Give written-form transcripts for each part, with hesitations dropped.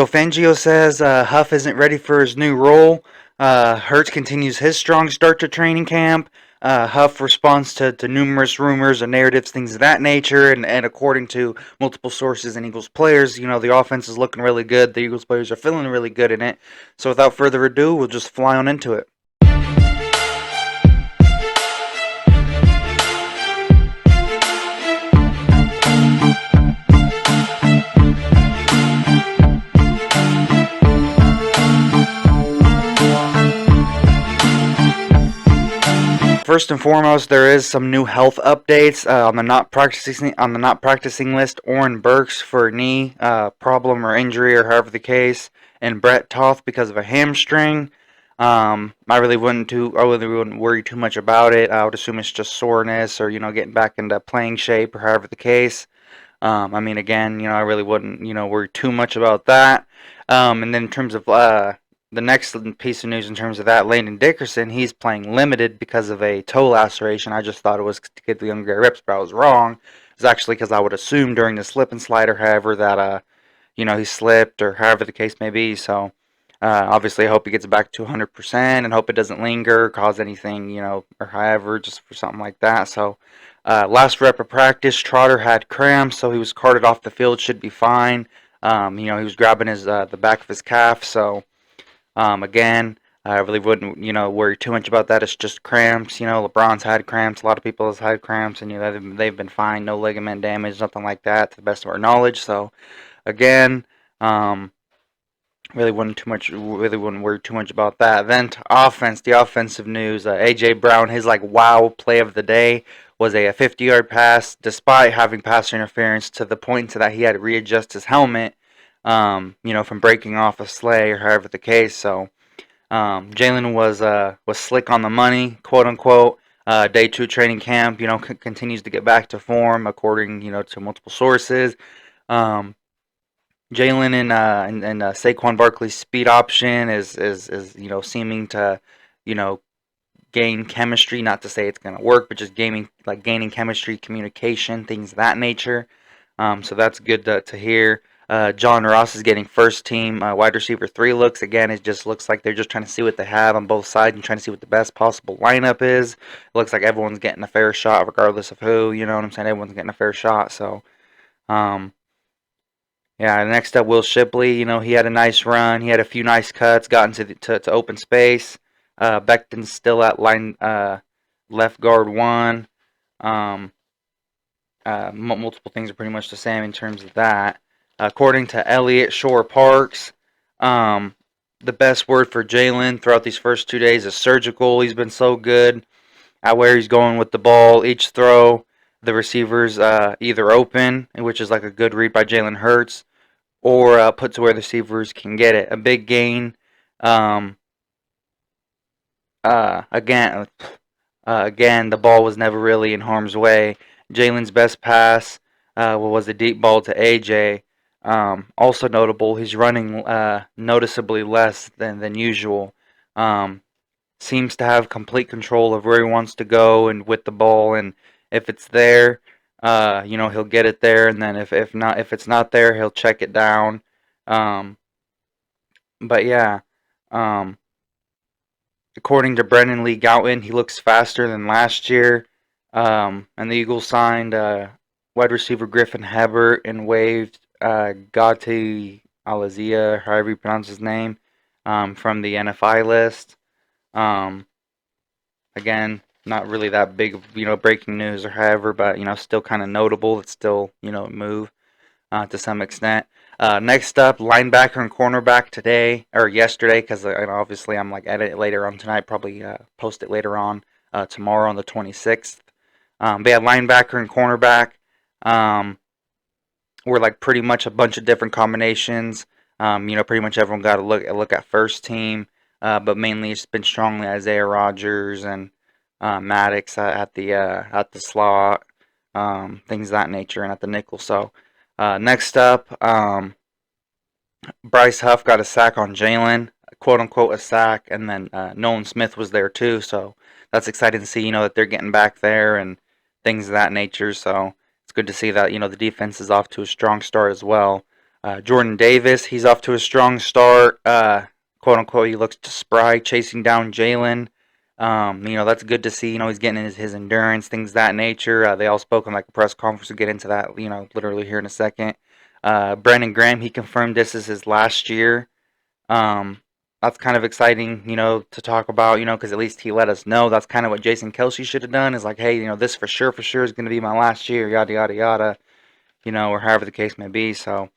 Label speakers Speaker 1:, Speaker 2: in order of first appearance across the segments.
Speaker 1: So Fangio says Huff isn't ready for his new role. Hurts continues his strong start to training camp. Huff responds to numerous rumors and narratives, things of that nature, and according to multiple sources and Eagles players, the offense is looking really good. The Eagles players are feeling really good in it. So without further ado, we'll just fly on into it. First and foremost, there is some new health updates on the not practicing list. Oren Burks for a knee problem or injury or however the case, and Brett Toth because of a hamstring. I really wouldn't worry too much about it. I would assume it's just soreness or getting back into playing shape or however the case. Again, I really wouldn't worry too much about that. And then in terms of the next piece of news in terms of that, Landon Dickerson, he's playing limited because of a toe laceration. I just thought it was to get the younger guy reps, but I was wrong. It's actually because I would assume during the slip and slide or however that he slipped or however the case may be. So obviously, I hope he gets back to 100% and hope it doesn't linger, cause anything, or however, just for something like that. So last rep of practice, Trotter had cramps, so he was carted off the field. Should be fine. He was grabbing his the back of his calf, so. Again, I really wouldn't, worry too much about that. It's just cramps. LeBron's had cramps. A lot of people have had cramps, and they've been fine. No ligament damage, nothing like that, to the best of our knowledge. So, again, really wouldn't worry too much about that. Then to offense, the offensive news. AJ Brown, his wow play of the day was a 50-yard pass, despite having passer interference to the point to that he had to readjust his helmet from breaking off a sleigh or however the case. So Jalen was slick on the money, quote unquote. Day two training camp, continues to get back to form according to multiple sources. Jalen and Saquon Barkley's speed option is seeming to gain chemistry. Not to say it's gonna work, but just gaining chemistry, communication, things of that nature. So that's good to hear. John Ross is getting first team wide receiver 3 looks. Again, it just looks like they're just trying to see what they have on both sides and trying to see what the best possible lineup is. It looks like everyone's getting a fair shot regardless of who, you know what I'm saying? Everyone's getting a fair shot. So, um, yeah, next up, Will Shipley. He had a nice run. He had a few nice cuts, got into to open space. Becton's still at line left guard 1. Um, Multiple things are pretty much the same in terms of that. According to Elliott Shore-Parks, the best word for Jalen throughout these first 2 days is surgical. He's been so good at where he's going with the ball. Each throw, the receivers either open, which is like a good read by Jalen Hurts, or put to where the receivers can get it. A big gain. Um, uh, again, again, the ball was never really in harm's way. Jalen's best pass was a deep ball to AJ. Also notable, he's running noticeably less than usual. Um, Seems to have complete control of where he wants to go and with the ball, and if it's there, he'll get it there, and then if it's not there, he'll check it down. Um, but yeah, um, according to Brennan Lee Gouton, he looks faster than last year. And the Eagles signed wide receiver Griffin Hebert and waived Gati Alazia, however you pronounce his name, from the NFI list. Um, Again, not really that big of breaking news or however, but still kind of notable. It's still a move to some extent. Next up, linebacker and cornerback today or yesterday, because obviously I'm edit it later on tonight. Probably post it later on tomorrow on the 26th. But yeah, linebacker and cornerback were pretty much a bunch of different combinations. Pretty much everyone got a look at first team, but mainly it's been strongly Isaiah Rogers and Maddox at the slot, things of that nature, and at the nickel. So next up, Bryce Huff got a sack on Jalen, quote unquote a sack, and then Nolan Smith was there too. So that's exciting to see, that they're getting back there and things of that nature. So it's good to see that the defense is off to a strong start as well. Jordan Davis, he's off to a strong start. Quote unquote, he looks spry chasing down Jalen. That's good to see. He's getting his endurance, things of that nature. They all spoke in like a press conference. We'll get into that, literally here in a second. Brandon Graham, he confirmed this is his last year. Um, that's kind of exciting, to talk about, because at least he let us know. That's kind of what Jason Kelsey should have done. Is like, hey, this for sure is going to be my last year, yada yada yada, or however the case may be. So,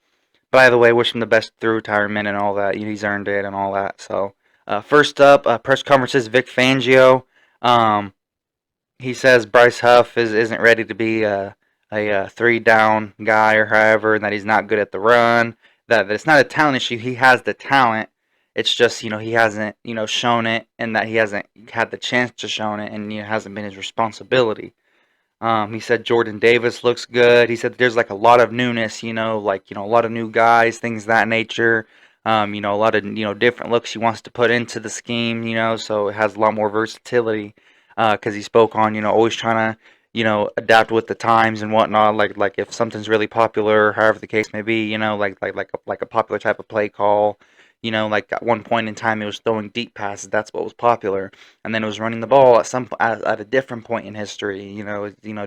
Speaker 1: by the way, wish him the best through retirement and all that. He's earned it and all that. So, first up, press conferences. Vic Fangio. Um, he says Bryce Huff isn't ready to be a three down guy or however, and that he's not good at the run. That it's not a talent issue. He has the talent. It's just he hasn't shown it, and that he hasn't had the chance to show it, and it hasn't been his responsibility. He said Jordan Davis looks good. He said there's like a lot of newness, a lot of new guys, things of that nature. A lot of different looks he wants to put into the scheme, so it has a lot more versatility. Because he spoke on always trying to adapt with the times and whatnot. Like if something's really popular, however the case may be, like a popular type of play call. Like at one point in time, it was throwing deep passes. That's what was popular, and then it was running the ball at a different point in history.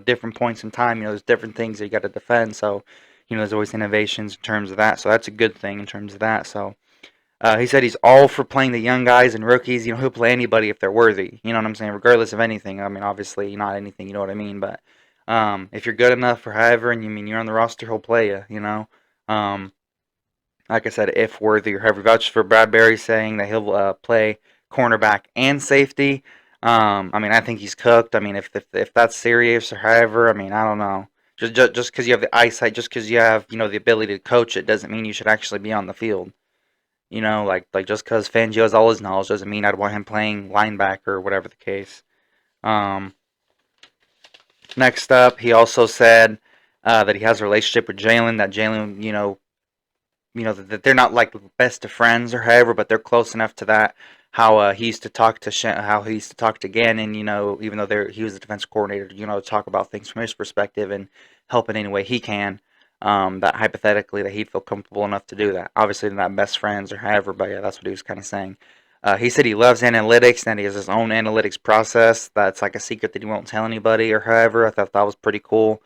Speaker 1: Different points in time. There's different things that you got to defend. So, there's always innovations in terms of that. So that's a good thing in terms of that. So, he said he's all for playing the young guys and rookies. He'll play anybody if they're worthy. You know what I'm saying? Regardless of anything. I mean, obviously not anything. You know what I mean? But if you're good enough or however, and you're on the roster, he'll play you. Um, like I said, if worthy or however. Vouch for Bradbury saying that he'll play cornerback and safety. I mean, I think he's cooked. I mean, if that's serious or however, I mean, I don't know. Just because you have the eyesight, just because you have the ability to coach it, doesn't mean you should actually be on the field. Like just because Fangio has all his knowledge doesn't mean I'd want him playing linebacker or whatever the case. Um, Next up, he also said that he has a relationship with Jalen. That Jalen, that they're not like best of friends or however, but they're close enough to that. How he used to talk to how he used to talk to Gannon, even though he was the defense coordinator, talk about things from his perspective and help in any way he can. That hypothetically that he'd feel comfortable enough to do that. Obviously, they're not best friends or however, but yeah, that's what he was kind of saying. He said he loves analytics and he has his own analytics process. That's like a secret that he won't tell anybody or however. I thought that was pretty cool.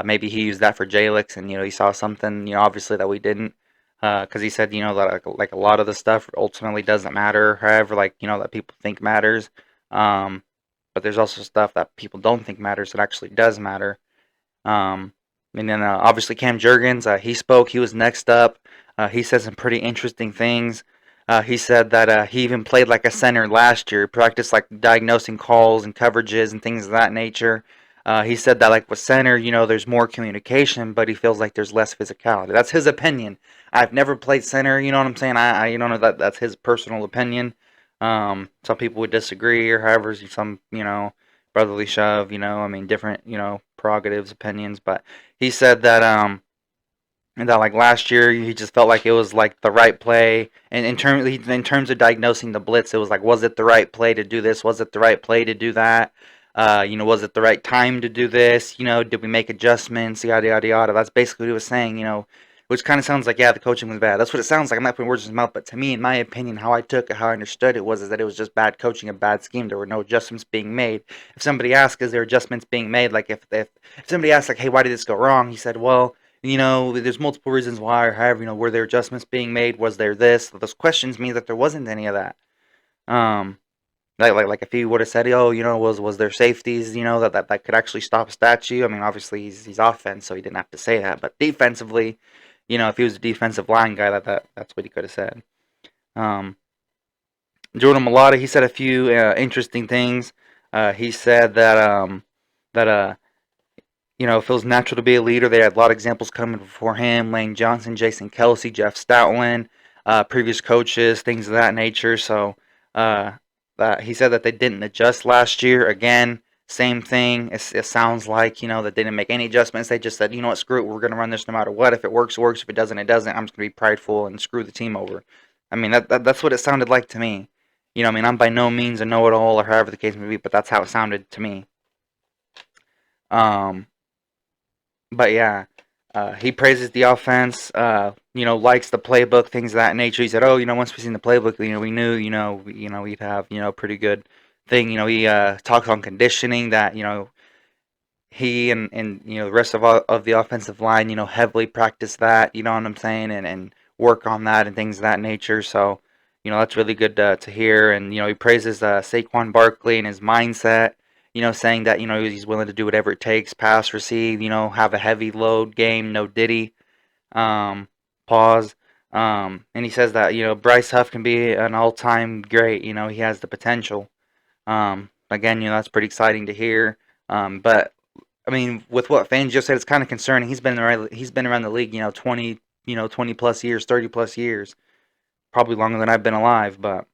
Speaker 1: Maybe he used that for Jalix and he saw something obviously that we didn't. Because he said that like a lot of the stuff ultimately doesn't matter. However, like that people think matters. Um, but there's also stuff that people don't think matters that actually does matter. Um, and then obviously Cam Jurgens, he spoke. He was next up. He said some pretty interesting things. He said that he even played like a center last year, practiced like diagnosing calls and coverages and things of that nature. He said that like with center, there's more communication, but he feels like there's less physicality. That's his opinion. I've never played center, you know what I'm saying? I know that's his personal opinion. Some people would disagree, or however, some brotherly shove, I mean different prerogatives, opinions, but he said that and that like last year he just felt like it was like the right play, and in terms of diagnosing the blitz, it was like, was it the right play to do this? Was it the right play to do that? Was it the right time to do this? Did we make adjustments? Yada yada yada. That's basically what he was saying. Which kind of sounds like, yeah, the coaching was bad. That's what it sounds like. I'm not putting words in his mouth, but to me, in my opinion, how I took it, how I understood it was is that it was just bad coaching, a bad scheme. There were no adjustments being made. If somebody asked, is there adjustments being made? Like if somebody asked, like, hey, why did this go wrong? He said, well, there's multiple reasons why, or however, were there adjustments being made? Was there this? Those questions mean that there wasn't any of that. Um, like if he would have said, oh, was there safeties, that could actually stop a statue? I mean, obviously he's offense, so he didn't have to say that. But defensively, if he was a defensive line guy, that's what he could have said. Um, Jordan Mailata, he said a few interesting things. He said that it feels natural to be a leader. They had a lot of examples coming before him: Lane Johnson, Jason Kelsey, Jeff Stoutland, previous coaches, things of that nature. So uh, he said that they didn't adjust last year. Again, same thing. It sounds like that they didn't make any adjustments. They just said, what, screw it, we're going to run this no matter what. If it works, works. If it doesn't, it doesn't. I'm just going to be prideful and screw the team over. I mean, that's what it sounded like to me. I mean, I'm by no means a know-it-all or however the case may be, but that's how it sounded to me. Um, but yeah, he praises the offense. likes the playbook, things of that nature. He said, "Oh, once we seen the playbook, we knew, we'd have, pretty good thing." He talks on conditioning that, he and the rest of the offensive line, heavily practice that. You know what I'm saying, and work on that and things of that nature. So, that's really good to hear. And he praises Saquon Barkley and his mindset. Saying that he's willing to do whatever it takes, pass, receive. Have a heavy load game, no Diddy. Um, Pause. And he says that Bryce Huff can be an all-time great. He has the potential. Again, that's pretty exciting to hear. But I mean, with what Fangio said, it's kind of concerning. He's been around the league, 20 plus years, 30 plus years, probably longer than I've been alive. But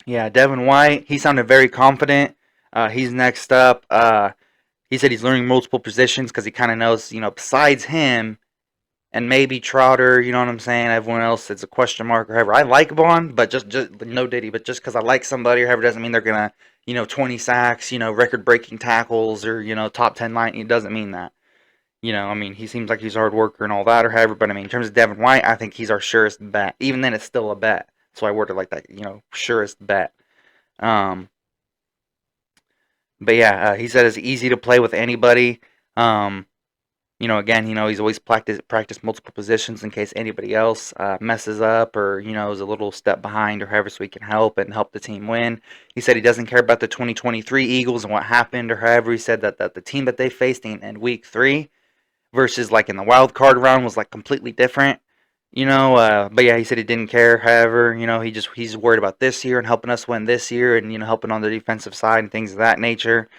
Speaker 1: yeah, Devin White, he sounded very confident. He's next up. He said he's learning multiple positions because he kind of knows, besides him and maybe Trotter, you know what I'm saying. Everyone else, it's a question mark or whatever. I like Vaughn, but just no Diddy. But just because I like somebody or whatever doesn't mean they're gonna, 20 sacks, record-breaking tackles or top 10 line. It doesn't mean that. I mean, he seems like he's a hard worker and all that or whatever. But I mean, in terms of Devin White, I think he's our surest bet. Even then, it's still a bet. So I worded like that. Surest bet. Um, but yeah, he said it's easy to play with anybody. Um, again, he's always practiced multiple positions in case anybody else messes up or is a little step behind or however, so he can help the team win. He said he doesn't care about the 2023 Eagles and what happened or however. He said that the team that they faced in week 3 versus like in the wild card round was like completely different. But yeah, he said he didn't care. However, he's worried about this year and helping us win this year and helping on the defensive side and things of that nature.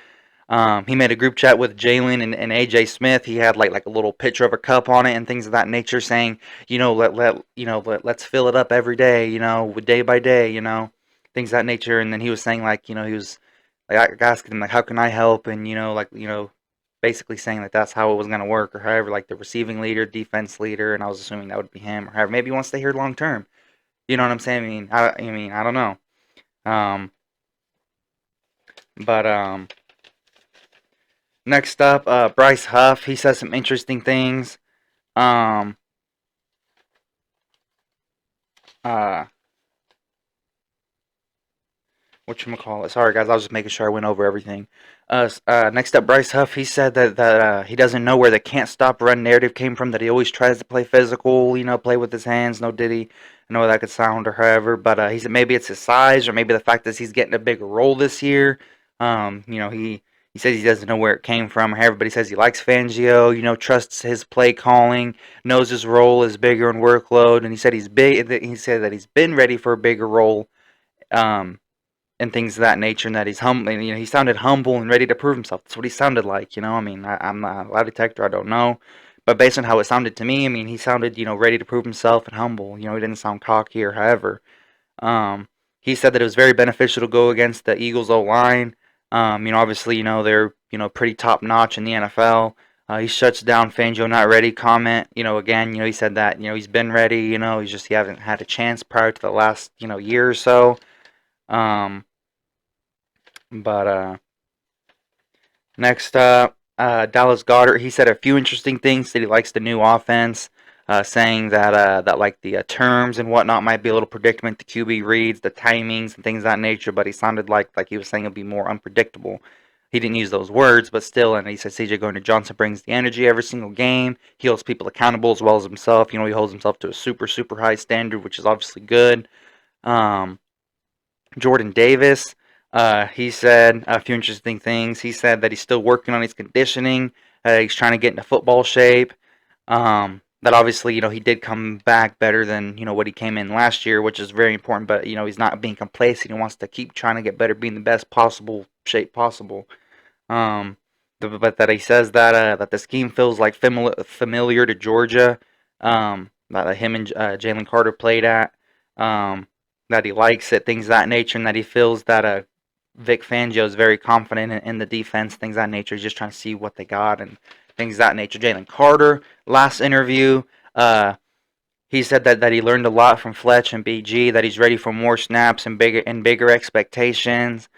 Speaker 1: He made a group chat with Jalen and AJ Smith. He had like a little picture of a cup on it and things of that nature, saying, let's fill it up every day, day by day, things of that nature. And then he was saying like, he was like asking him like, how can I help? And basically saying that that's how it was gonna work or however, like the receiving leader, defense leader, and I was assuming that would be him or however. Maybe he wants to stay here long term. You know what I'm saying? I don't know. Um, but next up, Bryce Huff. He says some interesting things. Um, uh, whatchamacallit? Sorry, guys. I was just making sure I went over everything. Next up, Bryce Huff. He said that he doesn't know where the can't stop run narrative came from. That he always tries to play physical, play with his hands. No Diddy. I know that could sound or however, but he said maybe it's his size or maybe the fact that he's getting a bigger role this year. He says he doesn't know where it came from or however, but he says he likes Fangio. Trusts his play calling, knows his role is bigger in workload, and he said he's big. He said that he's been ready for a bigger role. Um, and things of that nature, and that he's humble. He sounded humble and ready to prove himself. That's what he sounded like. I mean, I'm not a lie detector. I don't know, but based on how it sounded to me, I mean, he sounded ready to prove himself and humble. He didn't sound cocky or however. Um, he said that it was very beneficial to go against the Eagles O line. Obviously, they're pretty top notch in the NFL. He shuts down Fangio not ready comment. Again, he said that he's been ready. He's just he hasn't had a chance prior to the last year or so. Um, but next up, Dallas Goedert. He said a few interesting things. That he likes the new offense, saying that like the terms and whatnot might be a little predicament. The QB reads, the timings and things of that nature. But he sounded like he was saying it'd be more unpredictable. He didn't use those words, but still. And he said CJ Gardner-Johnson brings the energy every single game. He holds people accountable as well as himself. He holds himself to a super high standard, which is obviously good. Um, Jordan Davis. He said a few interesting things. He said that he's still working on his conditioning. He's trying to get into football shape. That obviously, he did come back better than what he came in last year, which is very important. But he's not being complacent. He wants to keep trying to get better, be in the best possible shape possible. Um, but that he says that the scheme feels like familiar to Georgia. That him and Jalen Carter played at. Um, that he likes it, things of that nature, and that he feels that Vic Fangio is very confident in the defense, things of that nature. He's just trying to see what they got and things of that nature. Jalen Carter, last interview, he said that he learned a lot from Fletch and BG, that he's ready for more snaps and bigger expectations.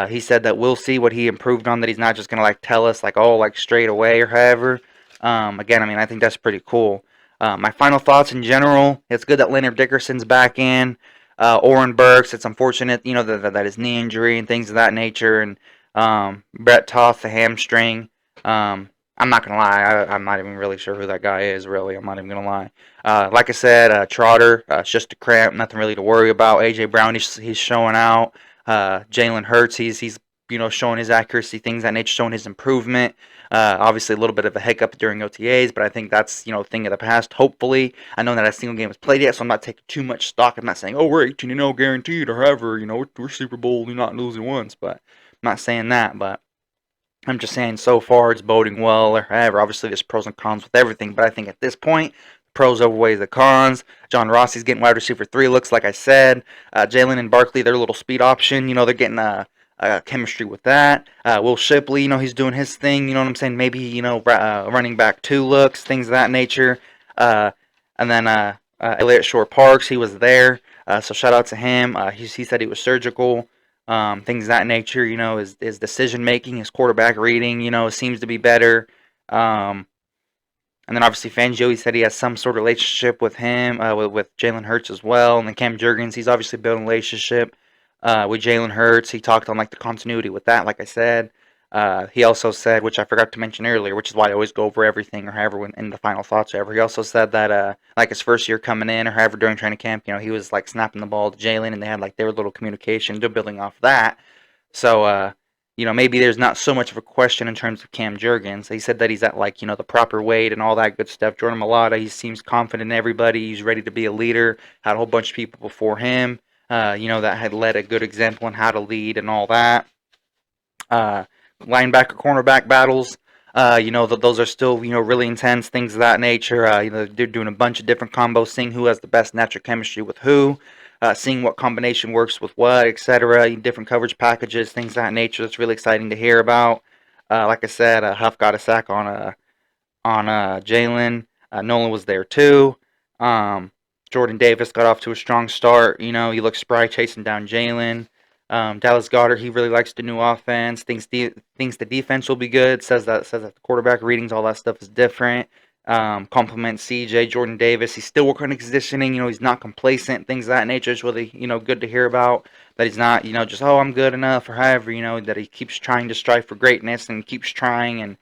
Speaker 1: He said that we'll see what he improved on, that he's not just going to like tell us like, oh, like straight away or however. Again, I mean, I think that's pretty cool. My final thoughts in general: it's good that Leonard Dickerson's back in. Oren Burks, it's unfortunate, that his knee injury and things of that nature, and Brett Toth, the hamstring. I'm not gonna lie, I'm not even really sure who that guy is. Really, I'm not even gonna lie. Like I said, Trotter, it's just a cramp, nothing really to worry about. AJ Brown, he's showing out. Jalen Hurts, he's showing his accuracy, things of that nature, showing his improvement. Obviously, a little bit of a hiccup during OTAs, but I think that's a thing of the past. Hopefully, I know that a single game was played yet, so I'm not taking too much stock. I'm not saying, oh, we're 18-0 guaranteed, or however, we're Super Bowl, you're not losing once. But I'm not saying that. But I'm just saying so far it's boding well, or however. Obviously, there's pros and cons with everything, but I think at this point, pros outweigh the cons. John Rossi's getting wide receiver 3 looks, like I said. Jalen and Barkley, their little speed option, they're getting chemistry with that. Will Shipley, he's doing his thing, you know what I'm saying? Maybe, running back 2 looks, things of that nature. Uh, and then Elliott Shore-Parks, he was there, so shout out to him. He said he was surgical. Things of that nature, his decision making, his quarterback reading, seems to be better. Um, and then obviously Fangio, he said he has some sort of relationship with him, with Jalen Hurts as well. And then Cam Jurgens, he's obviously building a relationship with Jalen Hurts. He talked on like the continuity with that, like I said. He also said, which I forgot to mention earlier, which is why I always go over everything or however in the final thoughts or ever. He also said that like his first year coming in or however during training camp, he was like snapping the ball to Jalen and they had like their little communication. They're building off that. So maybe there's not so much of a question in terms of Cam Jurgens. He said that he's at like, the proper weight and all that good stuff. Jordan Mailata, he seems confident in everybody. He's ready to be a leader. Had a whole bunch of people before him, that had led a good example on how to lead and all that. Linebacker, cornerback battles. Those are still, really intense, things of that nature. They're doing a bunch of different combos, seeing who has the best natural chemistry with who, seeing what combination works with what, etc. Different coverage packages, things of that nature. That's really exciting to hear about. Like I said, Huff got a sack on Jalen. Nolan was there too. Jordan Davis got off to a strong start. He looked spry chasing down Jalen. Dallas Goedert, he really likes the new offense. Thinks the defense will be good. Says that the quarterback readings, all that stuff is different. Compliments CJ Jordan Davis. He's still working on conditioning. He's not complacent. Things of that nature is really good to hear about. That he's not just I'm good enough or however that he keeps trying to strive for greatness and keeps trying and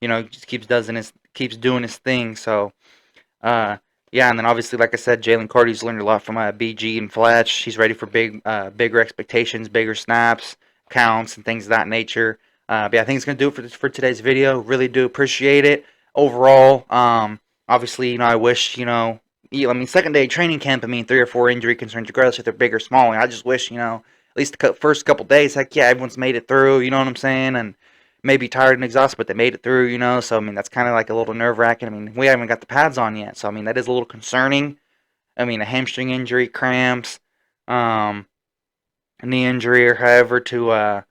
Speaker 1: just keeps doing his thing. So yeah, and then obviously, like I said, Jalen Carty's learned a lot from BG and Fletch. He's ready for bigger expectations, bigger snaps, counts, and things of that nature. But yeah, I think it's gonna do it for today's video. Really do appreciate it overall. Obviously, I wish second day training camp. 3 or 4 injury concerns, regardless if they're big or small. I just wish at least the first couple days, heck yeah, everyone's made it through. You know what I'm saying? And maybe tired and exhausted, but they made it through, So, that's kind of like a little nerve-wracking. We haven't got the pads on yet, so, that is a little concerning. A hamstring injury, cramps, um, a knee injury, or however, to uh,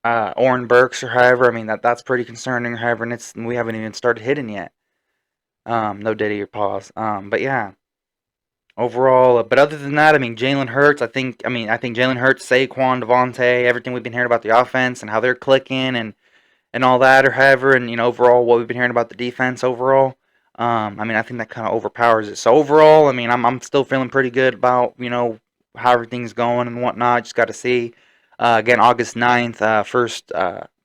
Speaker 1: Oren Burks, or however. That's pretty concerning, or however, and we haven't even started hitting yet. No Diddy or pause. But yeah. Overall, but other than that, Jalen Hurts. I think Jalen Hurts, Saquon, Devontae, everything we've been hearing about the offense and how they're clicking and all that, or however, and overall what we've been hearing about the defense overall. I think that kind of overpowers it. So overall, I'm still feeling pretty good about how everything's going and whatnot. Just got to see. Again, August 9th, first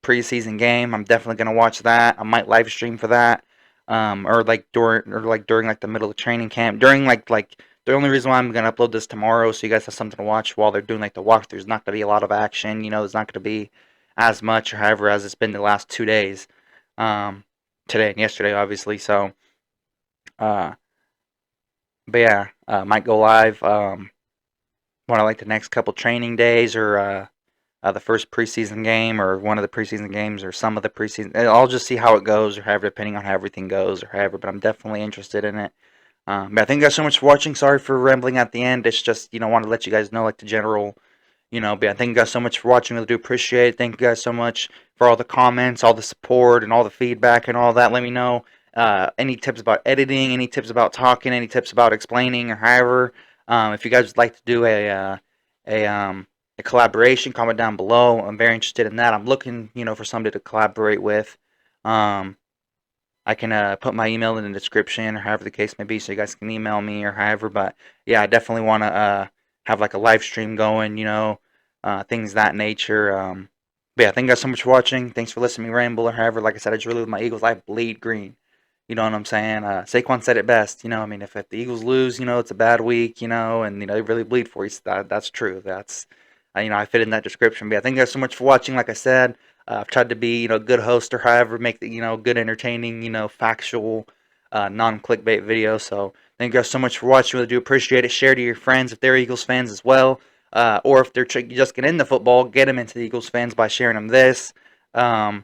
Speaker 1: preseason game. I'm definitely gonna watch that. I might live stream for that. Or during like the middle of training camp. During like the only reason why I'm gonna upload this tomorrow, so you guys have something to watch while they're doing like the walkthrough. There's not gonna be a lot of action. There's not gonna be as much, or however, as it's been the last 2 days. Um, Today and yesterday, obviously. So, uh, but yeah, might go live. One of like the next couple training days, or the first preseason game, or one of the preseason games, or some of the preseason. I'll just see how it goes, or however, depending on how everything goes, or however. But I'm definitely interested in it. But thank you guys so much for watching. Sorry for rambling at the end. It's just want to let you guys know like the general. But yeah, thank you guys so much for watching. Really do appreciate it. Thank you guys so much for all the comments, all the support, and all the feedback and all that. Let me know any tips about editing, any tips about talking, any tips about explaining, or however. If you guys would like to do a collaboration, comment down below. I'm very interested in that. I'm looking, for somebody to collaborate with. Um, I can put my email in the description or however the case may be, so you guys can email me or however. But yeah, I definitely want to have like a live stream going, things that nature. But yeah, thank you guys so much for watching. Thanks for listening to me ramble or however. Like I said, I just really with my Eagles. I bleed green. You know what I'm saying? Saquon said it best. I mean, if the Eagles lose, it's a bad week, and they really bleed for you. So that's true. That's I fit in that description. But yeah, thank you guys so much for watching. Like I said, I've tried to be a good host or however make the good entertaining factual, non-clickbait video. So thank you guys so much for watching. Really do appreciate it. Share to your friends if they're Eagles fans as well, or if they're just getting into football, get them into the Eagles fans by sharing them this. But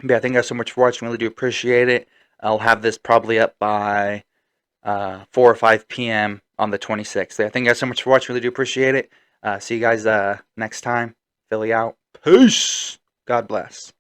Speaker 1: yeah, thank you guys so much for watching. Really do appreciate it. I'll have this probably up by 4 or 5 p.m. on the 26th. Yeah, thank you guys so much for watching. Really do appreciate it. See you guys next time. Philly out. Peace. God bless.